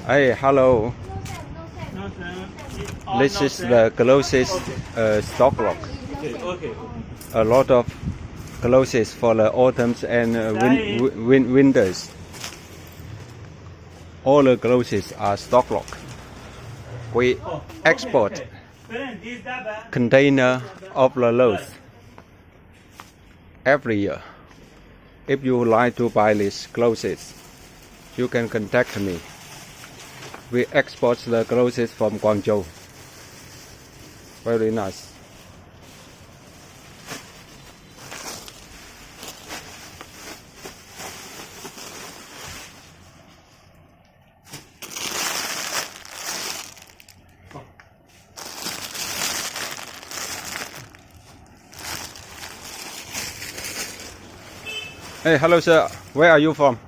Hey, hello. This is the closest Stocklot. Okay. A lot of clothes for the autumns and winters. All the clothes are Stocklot. We export container of the loads every year. If you would like to buy these clothes, you can contact me. We export the clothes from Guangzhou. Very nice. Hey, hello sir. Where are you from?